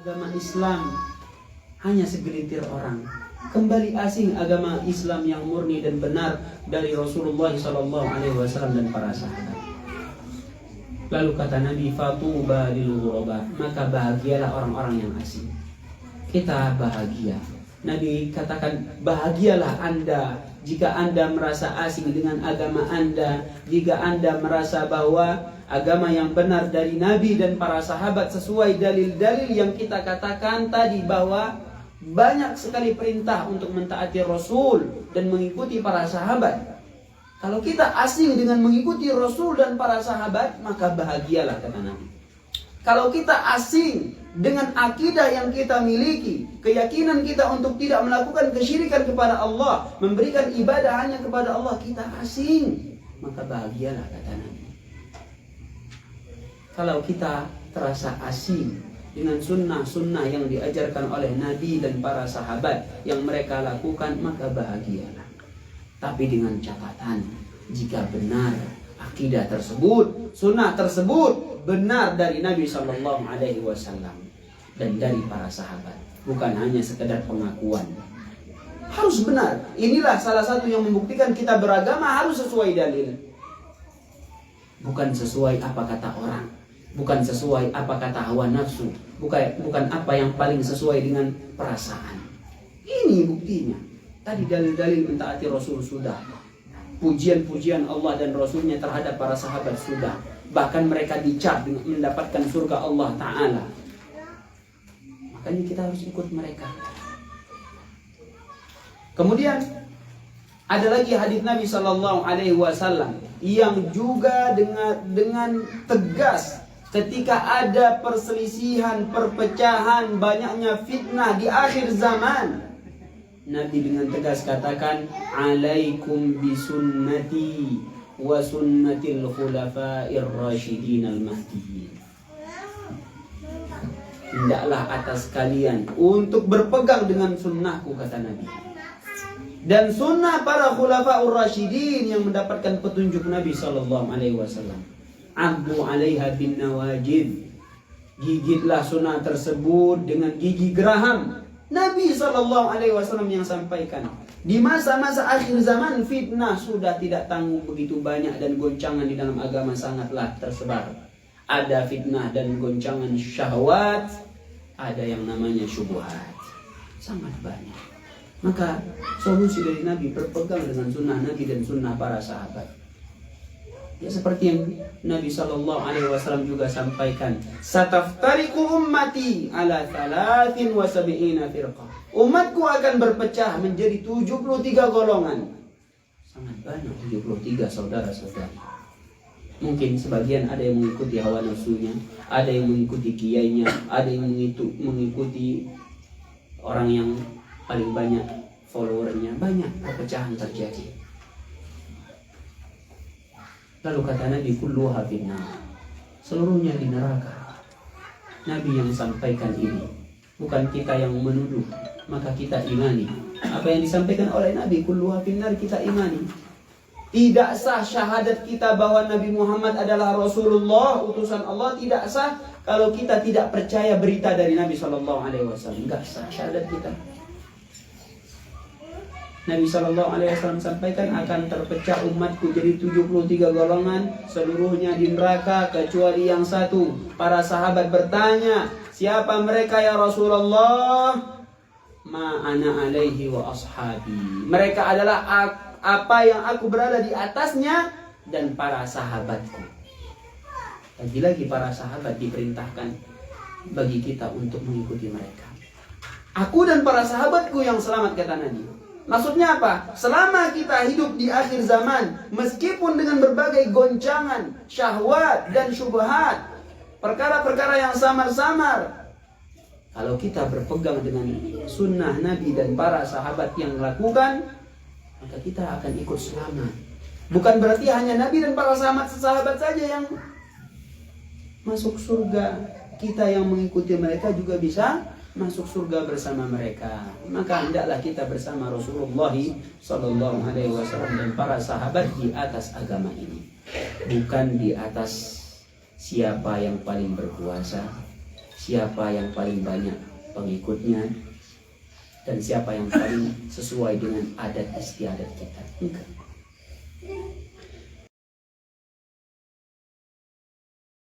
agama Islam hanya segelintir orang. Kembali asing agama Islam yang murni dan benar dari Rasulullah SAW dan para sahabat. Lalu kata Nabi, fatuba lil ghuraba, maka bahagialah orang-orang yang asing. Kita bahagia. Nabi katakan, bahagialah Anda jika Anda merasa asing dengan agama Anda, jika Anda merasa bahwa agama yang benar dari Nabi dan para sahabat sesuai dalil-dalil yang kita katakan tadi, bahwa banyak sekali perintah untuk mentaati Rasul dan mengikuti para sahabat. Kalau kita asing dengan mengikuti Rasul dan para sahabat, maka bahagialah kata Nabi. Kalau kita asing dengan akidah yang kita miliki, keyakinan kita untuk tidak melakukan kesyirikan kepada Allah, memberikan ibadah hanya kepada Allah, kita asing, maka bahagialah kata Nabi. Kalau kita terasa asing dengan sunnah-sunnah yang diajarkan oleh Nabi dan para sahabat yang mereka lakukan, maka bahagialah. Tapi dengan catatan, jika benar akidah tersebut, sunnah tersebut benar dari Nabi SAW dan dari para sahabat, bukan hanya sekedar pengakuan. Harus benar. Inilah salah satu yang membuktikan kita beragama, harus sesuai dalil, bukan sesuai apa kata orang, bukan sesuai apa kata hawa nafsu, bukan apa yang paling sesuai dengan perasaan. Ini buktinya. Tadi dalil-dalil mentaati Rasul sudah, pujian-pujian Allah dan Rasulnya terhadap para sahabat sudah, bahkan mereka dicap dengan mendapatkan surga Allah Ta'ala. Makanya kita harus ikut mereka. Kemudian ada lagi hadis Nabi SAW yang juga dengan tegas ketika ada perselisihan, perpecahan, banyaknya fitnah di akhir zaman, Nabi dengan tegas katakan, alaikum bisunnati wa sunnatil khulafa'ir rasyidin al-mahdiyyin. Hendaklah atas kalian untuk berpegang dengan sunnahku, kata Nabi, dan sunnah para khulafa'ur rasyidin yang mendapatkan petunjuk Nabi SAW. Abdu 'alaiha bin nawajid, gigitlah sunnah tersebut dengan gigi geraham. Nabi SAW yang sampaikan. Di masa-masa akhir zaman, fitnah sudah tidak tanggung begitu banyak dan goncangan di dalam agama sangatlah tersebar. Ada fitnah dan goncangan syahwat, ada yang namanya syubhat, sangat banyak. Maka solusi dari Nabi berpegang dengan sunnah Nabi dan sunnah para sahabat. Ya, seperti yang Nabi SAW juga sampaikan, sataftariku ummati ala 73 firqah. Umatku akan berpecah menjadi 73 golongan. Sangat banyak 73, saudara-saudari. Mungkin sebagian ada yang mengikuti hawa nafsunya, ada yang mengikuti kiainya, ada yang mengikuti orang yang paling banyak followernya. Banyak perpecahan terjadi. Lalu kata Nabi, kulluha finnar, seluruhnya di neraka. Nabi yang sampaikan ini, bukan kita yang menuduh, maka kita imani apa yang disampaikan oleh Nabi. Kulluha finnar, kita imani. Tidak sah syahadat kita bahwa Nabi Muhammad adalah Rasulullah, utusan Allah, tidak sah kalau kita tidak percaya berita dari Nabi SAW. Enggak sah syahadat kita. Nabi SAW sampaikan, akan terpecah umatku jadi 73 golongan, seluruhnya di neraka kecuali yang satu. Para sahabat bertanya, siapa mereka ya Rasulullah? Ma ana alaihi wa ashabi. Mereka adalah apa yang aku berada di atasnya dan para sahabatku. Lagi-lagi para sahabat diperintahkan bagi kita untuk mengikuti mereka. Aku dan para sahabatku yang selamat, kata Nabi. Maksudnya apa? Selama kita hidup di akhir zaman, meskipun dengan berbagai goncangan, syahwat dan syubhat, perkara-perkara yang samar-samar, kalau kita berpegang dengan sunnah Nabi dan para sahabat yang melakukan, maka kita akan ikut selamat. Bukan berarti hanya Nabi dan para sahabat saja yang masuk surga. Kita yang mengikuti mereka juga bisa masuk surga bersama mereka. Maka hendaklah kita bersama Rasulullah SAW dan para sahabat di atas agama ini, bukan di atas siapa yang paling berkuasa, siapa yang paling banyak pengikutnya dan siapa yang paling sesuai dengan adat istiadat kita. Enggak.